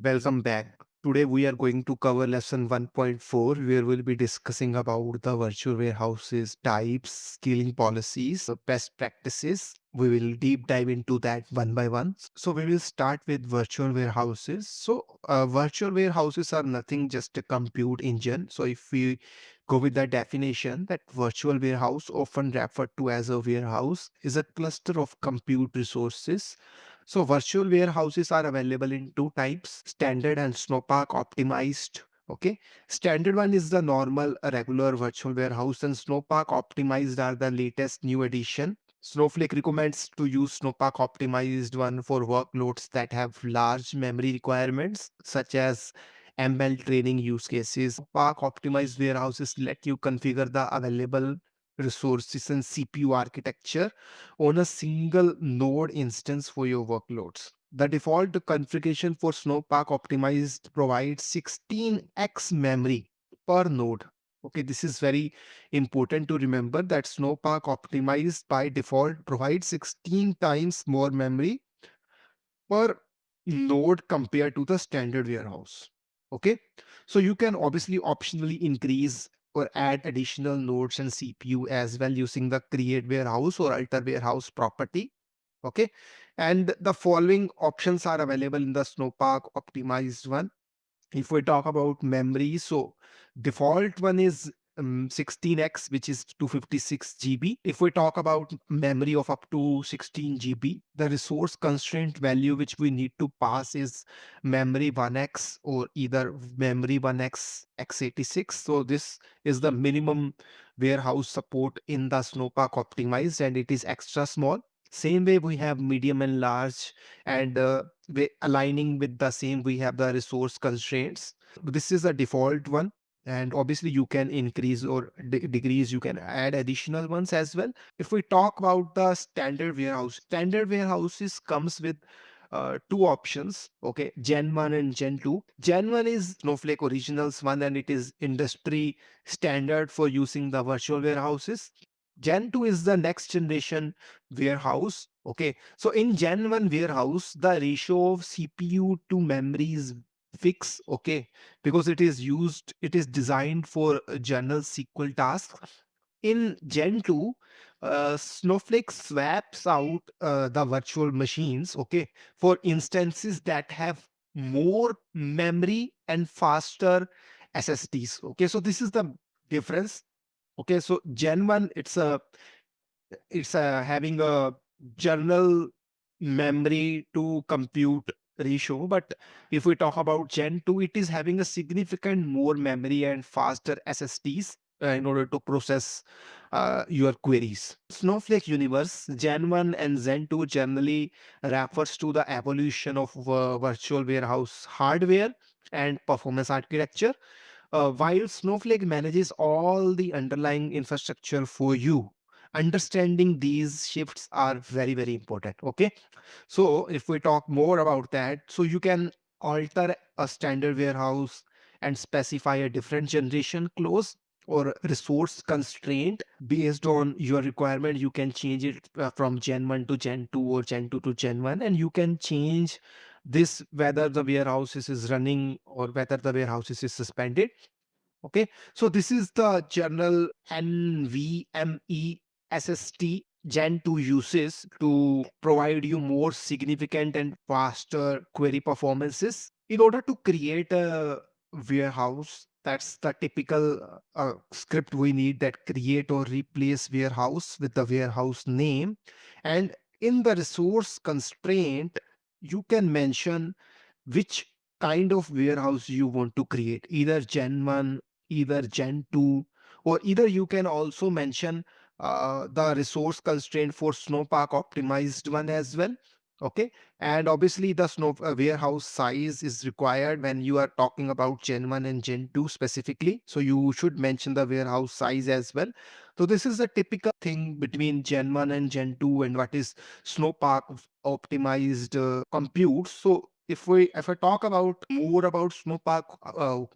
Welcome back. Today we are going to cover lesson 1.4 where we'll be discussing about the virtual warehouses, types, scaling policies, best practices. We will deep dive into that one by one. So we will start with virtual warehouses. Virtual warehouses are nothing just a compute engine. So if we go with the definition, that virtual warehouse, often referred to as a warehouse, is a cluster of compute resources. So virtual warehouses are available in two types, standard and Snowpark optimized. Okay. Standard one is the normal regular virtual warehouse, and Snowpark optimized are the latest new addition. Snowflake recommends to use Snowpark optimized one for workloads that have large memory requirements, such as ML training use cases. Snowpark optimized warehouses let you configure the available resources and CPU architecture on a single node instance for your workloads. The default configuration for Snowpark Optimized provides 16x memory per node. Okay, this is very important to remember that Snowpark Optimized by default provides 16 times more memory per node compared to the standard warehouse. Okay, so you can obviously optionally increase or add additional nodes and CPU as well using the create warehouse or alter warehouse property. Okay, and the following options are available in the Snowpark optimized one. If we talk about memory, so default one is 16x, which is 256 GB. If we talk about memory of up to 16 GB, the resource constraint value which we need to pass is memory 1x or either memory 1x x86. So this is the minimum warehouse support in the Snowpark optimized, and it is extra small. Same way we have medium and large, and aligning with the same, we have the resource constraints. This is a default one, and obviously you can increase or decrease, you can add additional ones as well. If we talk about the standard warehouses comes with two options. Okay, Gen 1 and Gen 2. Gen 1 is Snowflake Originals one, and it is industry standard for using the virtual warehouses. Gen 2 is the next generation warehouse. Okay, so in Gen 1 warehouse, the ratio of CPU to memory is fixed. Okay, because it is designed for general SQL tasks. In Gen 2, Snowflake swaps out the virtual machines, okay, for instances that have more memory and faster SSDs. Okay, so this is the difference. Okay, so Gen 1, it's having a general memory to compute ratio, but if we talk about Gen 2, it is having a significant more memory and faster SSDs in order to process your queries. Snowflake universe, Gen 1 and Gen 2 generally refers to the evolution of virtual warehouse hardware and performance architecture, while Snowflake manages all the underlying infrastructure for you. Understanding these shifts are very, very important. Okay. So if we talk more about that, so you can alter a standard warehouse and specify a different generation clause or resource constraint based on your requirement. You can change it from Gen 1 to Gen 2 or Gen 2 to Gen 1, and you can change this whether the warehouse is running or whether the warehouse is suspended. Okay, so this is the general NVMe SSD Gen 2 uses to provide you more significant and faster query performances. In order to create a warehouse, that's the typical script we need, that create or replace warehouse with the warehouse name. And in the resource constraint, you can mention which kind of warehouse you want to create, either Gen 1, either Gen 2, or either you can also mention the resource constraint for Snowpark optimized one as well. Okay, and obviously the snow warehouse size is required when you are talking about Gen 1 and Gen 2 specifically. So you should mention the warehouse size as well. So this is a typical thing between Gen 1 and Gen 2 and what is Snowpark optimized compute. So if I talk about more about Snowpark,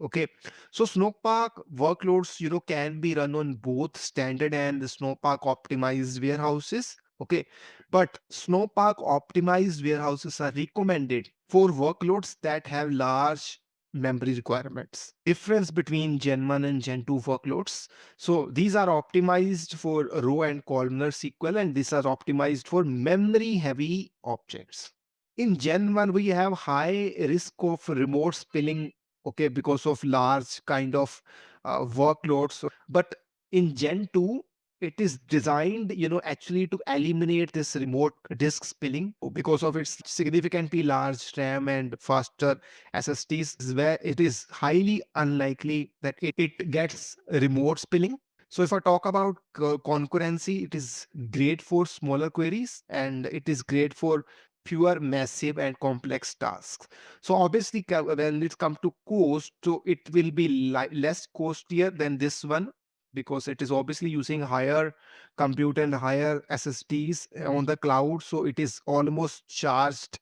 okay, so Snowpark workloads, can be run on both standard and the Snowpark optimized warehouses. Okay, but Snowpark optimized warehouses are recommended for workloads that have large memory requirements. Difference between Gen 1 and Gen 2 workloads. So these are optimized for row and columnar SQL, and these are optimized for memory heavy objects. In Gen 1, we have high risk of remote spilling, okay, because of large kind of workloads. But in Gen 2, it is designed, actually to eliminate this remote disk spilling because of its significantly large RAM and faster SSDs, where it is highly unlikely that it gets remote spilling. So if I talk about concurrency, it is great for smaller queries and it is great for fewer massive and complex tasks. So obviously, when it comes to cost, so it will be less costlier than this one because it is obviously using higher compute and higher SSDs on the cloud. So it is almost charged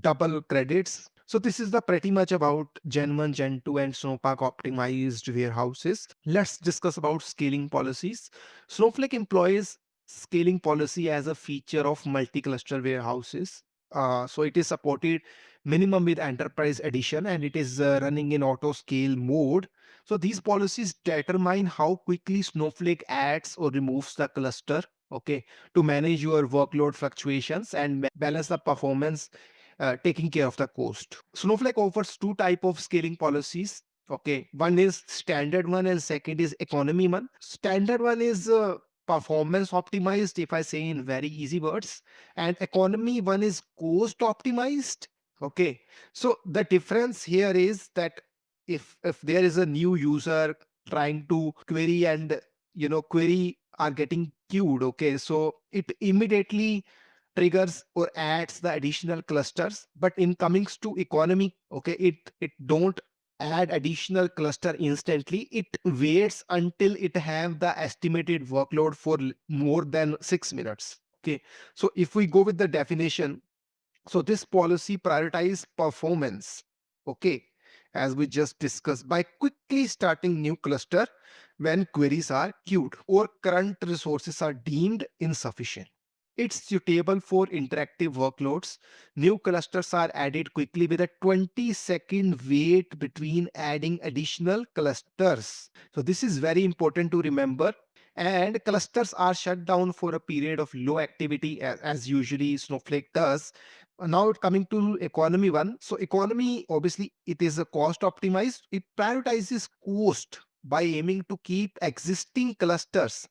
double credits. So this is the pretty much about Gen 1, Gen 2 and Snowpark optimized warehouses. Let's discuss about scaling policies. Snowflake employs scaling policy as a feature of multi-cluster warehouses. So it is supported minimum with enterprise edition and it is running in auto scale mode. So these policies determine how quickly Snowflake adds or removes the cluster, okay, to manage your workload fluctuations and balance the performance, taking care of the cost. Snowflake offers two type of scaling policies. Okay, one is standard one and second is economy one. Standard one is performance optimized, if I say in very easy words, and economy one is cost optimized. Okay, so the difference here is that if there is a new user trying to query and query are getting queued, okay, so it immediately triggers or adds the additional clusters. But in comings to economy, okay, it don't add additional cluster instantly. It waits until it have the estimated workload for more than 6 minutes. Okay, so if we go with the definition, so this policy prioritizes performance, okay, as we just discussed, by quickly starting new cluster when queries are queued or current resources are deemed insufficient. It's suitable for interactive workloads. New clusters are added quickly with a 20-second wait between adding additional clusters. So this is very important to remember. And clusters are shut down for a period of low activity as usually Snowflake does. Now coming to economy one. So economy, obviously it is a cost optimized. It prioritizes cost by aiming to keep existing clusters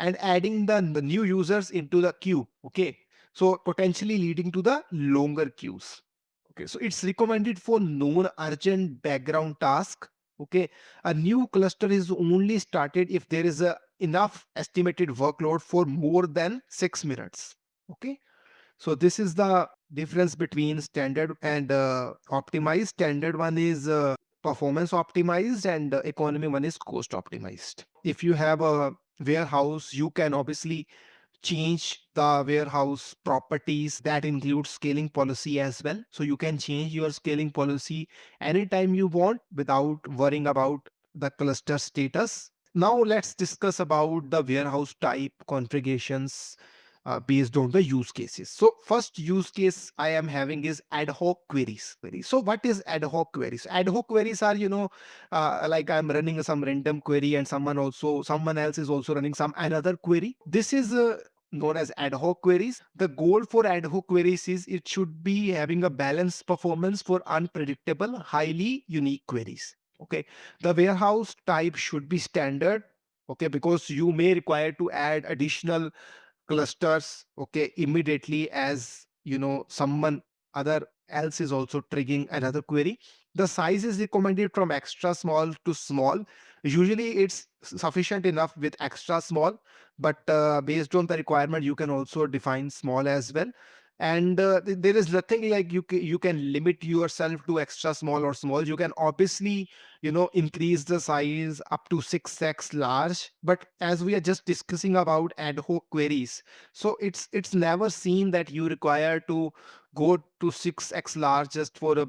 and adding the new users into the queue. Okay, so potentially leading to the longer queues. Okay, so it's recommended for non-urgent background task. Okay, a new cluster is only started if there is a enough estimated workload for more than 6 minutes. Okay, so this is the difference between standard and optimized. Standard one is performance optimized and economy one is cost optimized. If you have a warehouse, you can obviously change the warehouse properties. That includes scaling policy as well. So you can change your scaling policy anytime you want without worrying about the cluster status. Now let's discuss about the warehouse type configurations based on the use cases. So first use case I am having is ad hoc queries. So what is ad hoc queries? Ad hoc queries are, like I'm running some random query and someone else is also running some another query. This is known as ad hoc queries. The goal for ad hoc queries is it should be having a balanced performance for unpredictable, highly unique queries. Okay, the warehouse type should be standard. Okay, because you may require to add additional clusters, okay, immediately as someone other else is also triggering another query. The size is recommended from extra small to small. Usually it's sufficient enough with extra small, but based on the requirement you can also define small as well. And there is nothing like you can limit yourself to extra small or small. You can obviously increase the size up to 6x large. But as we are just discussing about ad hoc queries, so it's never seen that you require to go to 6x large just for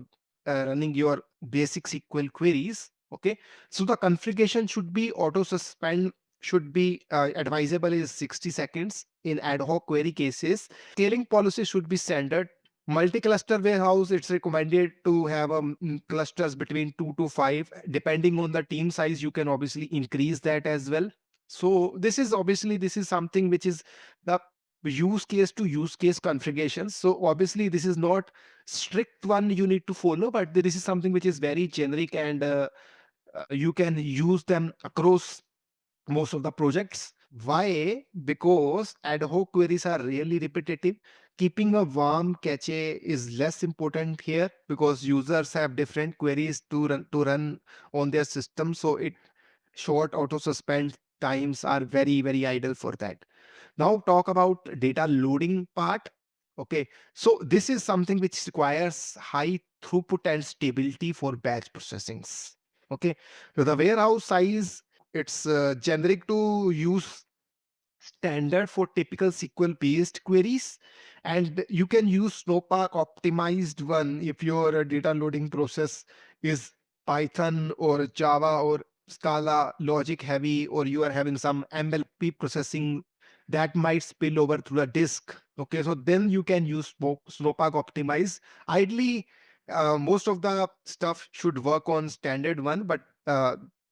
running your basic SQL queries. Okay, so the configuration should be auto suspend, should be advisable is 60 seconds in ad hoc query cases. Scaling policy should be standard. Multi-cluster warehouse, it's recommended to have clusters between 2 to 5. Depending on the team size, you can obviously increase that as well. So this is something which is the use case to use case configurations. So obviously this is not strict one you need to follow, but this is something which is very generic, and you can use them across most of the projects. Why? Because ad hoc queries are really repetitive. Keeping a warm cache is less important here because users have different queries to run on their system. So it short auto suspend times are very idle for that. Now talk about data loading part. Okay, so this is something which requires high throughput and stability for batch processings. Okay, so the warehouse size, it's generic to use standard for typical SQL based queries, and you can use Snowpark optimized one if your data loading process is Python or Java or Scala logic heavy, or you are having some MLP processing that might spill over to the disk. Okay, so then you can use Snowpark optimize. Ideally, most of the stuff should work on standard one, but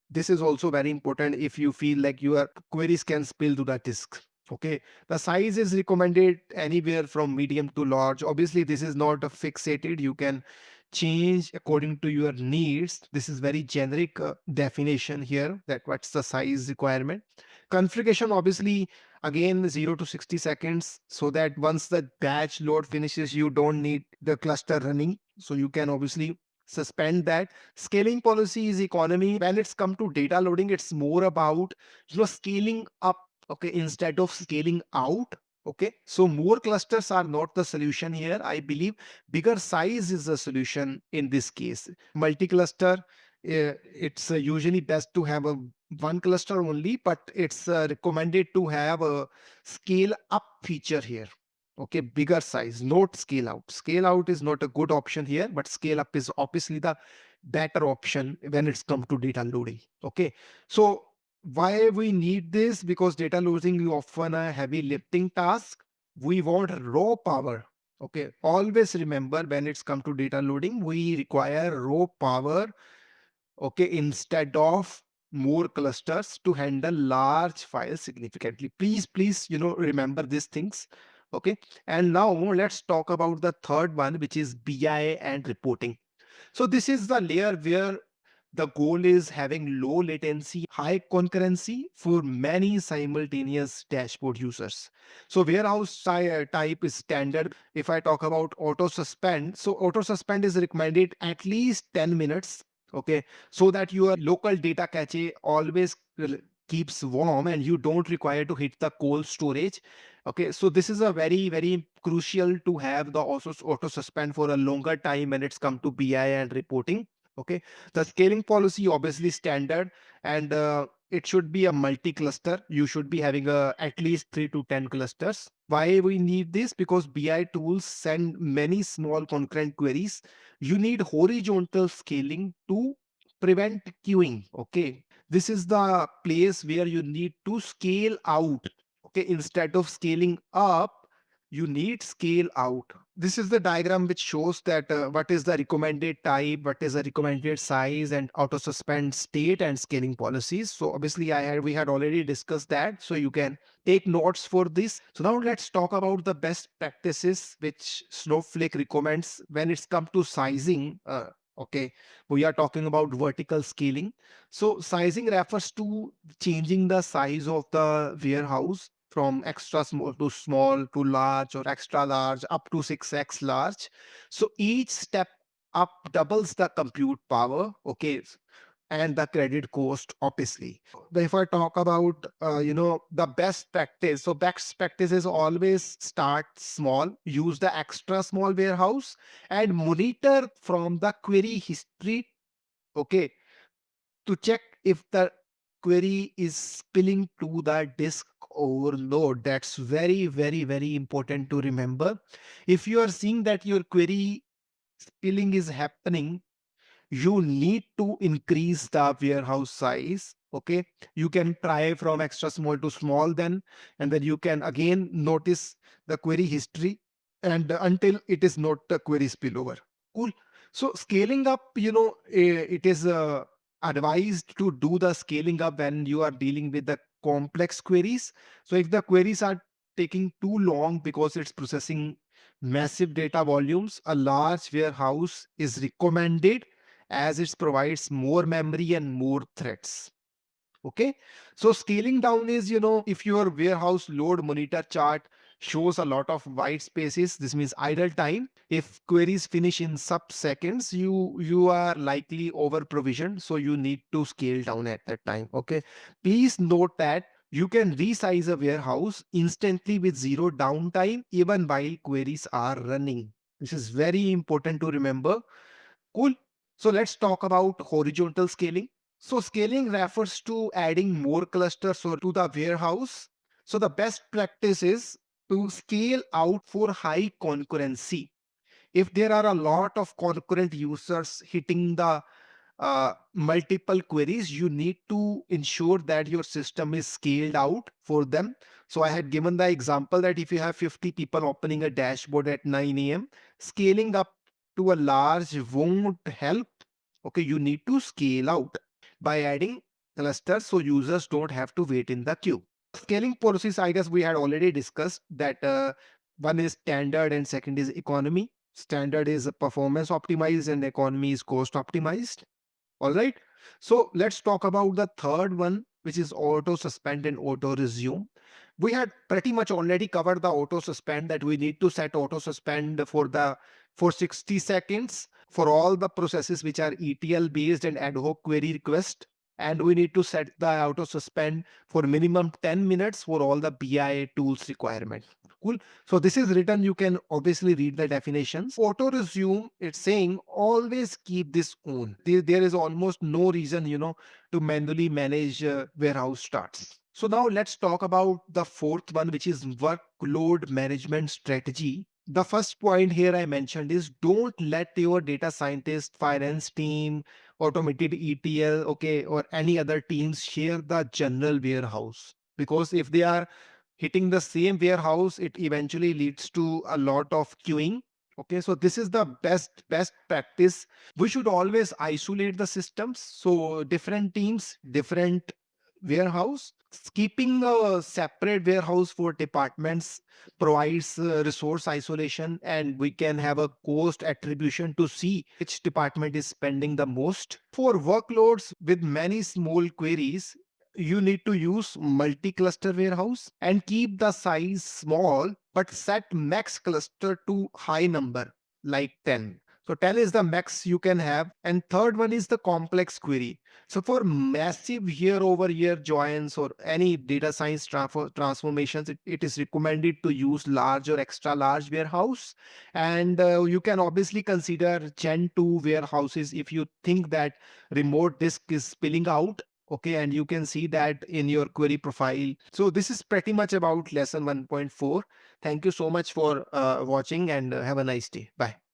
this is also very important if you feel like your queries can spill to the disk. Okay, the size is recommended anywhere from medium to large. Obviously, this is not a fixated. You can change according to your needs. This is very generic definition here, that what's the size requirement. Configuration, obviously, again 0 to 60 seconds, so that once the batch load finishes, you don't need the cluster running. So you can obviously suspend that. Scaling policy is economy. When it's come to data loading, it's more about scaling up, okay, instead of scaling out. Okay, so more clusters are not the solution here. I believe bigger size is the solution in this case. Multi-cluster, it's usually best to have a one cluster only, but it's recommended to have a scale up feature here. Okay, bigger size, not scale out. Scale out is not a good option here, but scale up is obviously the better option when it's come to data loading. Okay, so why we need this? Because data loading is often a heavy lifting task. We want raw power. Okay, always remember when it's come to data loading, we require raw power. Okay, instead of more clusters to handle large files significantly. Please, remember these things. Okay, and now let's talk about the third one, which is BI and reporting. So this is the layer where the goal is having low latency, high concurrency for many simultaneous dashboard users. So warehouse type is standard. If I talk about auto suspend, so auto suspend is recommended at least 10 minutes. Okay, so that your local data cache always keeps warm and you don't require to hit the cold storage. Okay, so this is a very crucial to have the auto suspend for a longer time when it's come to BI and reporting. Okay, the scaling policy obviously standard, and it should be a multi-cluster. You should be having at least 3 to 10 clusters. Why we need this? Because BI tools send many small concurrent queries. You need horizontal scaling to prevent queuing. Okay, this is the place where you need to scale out. Okay, instead of scaling up, you need scale out. This is the diagram which shows that what is the recommended type, what is the recommended size, and auto suspend state and scaling policies. So obviously we had already discussed that, so you can take notes for this. So now let's talk about the best practices which Snowflake recommends when it's come to sizing. Okay, we are talking about vertical scaling. So sizing refers to changing the size of the warehouse from extra small to large, or extra large up to 6x large. So each step up doubles the compute power. Okay, and the credit cost, obviously. But if I talk about the best practice, so best practice is always start small, use the extra small warehouse, and monitor from the query history. Okay, to check if the query is spilling to the disk overload. That's very important to remember. If you are seeing that your query spilling is happening, you need to increase the warehouse size. Okay, you can try from extra small to small then, and then you can again notice the query history. and until it is not a query spillover. Cool. So scaling up, it is advised to do the scaling up when you are dealing with the complex queries. So if the queries are taking too long because it's processing massive data volumes, a large warehouse is recommended as it provides more memory and more threads. Okay. So scaling down is, if your warehouse load monitor chart shows a lot of white spaces, this means idle time. If queries finish in sub-seconds, you are likely over provisioned. So you need to scale down at that time. Okay. Please note that you can resize a warehouse instantly with zero downtime, even while queries are running. This is very important to remember. Cool. So let's talk about horizontal scaling. So scaling refers to adding more clusters or to the warehouse. So the best practice is to scale out for high concurrency. If there are a lot of concurrent users hitting the multiple queries, you need to ensure that your system is scaled out for them. So I had given the example that if you have 50 people opening a dashboard at 9 a.m., scaling up to a large won't help. Okay, you need to scale out by adding clusters so users don't have to wait in the queue. Scaling policies, I guess we had already discussed that one is standard and second is economy. Standard is performance optimized and economy is cost optimized. All right. So let's talk about the third one, which is auto suspend and auto resume. We had pretty much already covered the auto suspend, that we need to set auto suspend for 60 seconds for all the processes which are ETL based and ad hoc query request. And we need to set the auto suspend for minimum 10 minutes for all the BI tools requirement. Cool. So this is written. You can obviously read the definitions. Auto resume, it's saying always keep this on. There is almost no reason, to manually manage warehouse starts. So now let's talk about the fourth one, which is workload management strategy. The first point here I mentioned is don't let your data scientist, finance team, automated ETL, okay, or any other teams share the general warehouse. Because if they are hitting the same warehouse, it eventually leads to a lot of queuing. Okay, so this is the best practice. We should always isolate the systems. So different teams, different warehouse. Keeping a separate warehouse for departments provides resource isolation, and we can have a cost attribution to see which department is spending the most. For workloads with many small queries, you need to use multi-cluster warehouse and keep the size small, but set max cluster to high number like 10. So 10 is the max you can have. And third one is the complex query. So for massive year over year joins or any data science transformations, it is recommended to use large or extra large warehouse. And you can obviously consider Gen 2 warehouses if you think that remote disk is spilling out. Okay, and you can see that in your query profile. So this is pretty much about lesson 1.4. Thank you so much for watching, and have a nice day. Bye.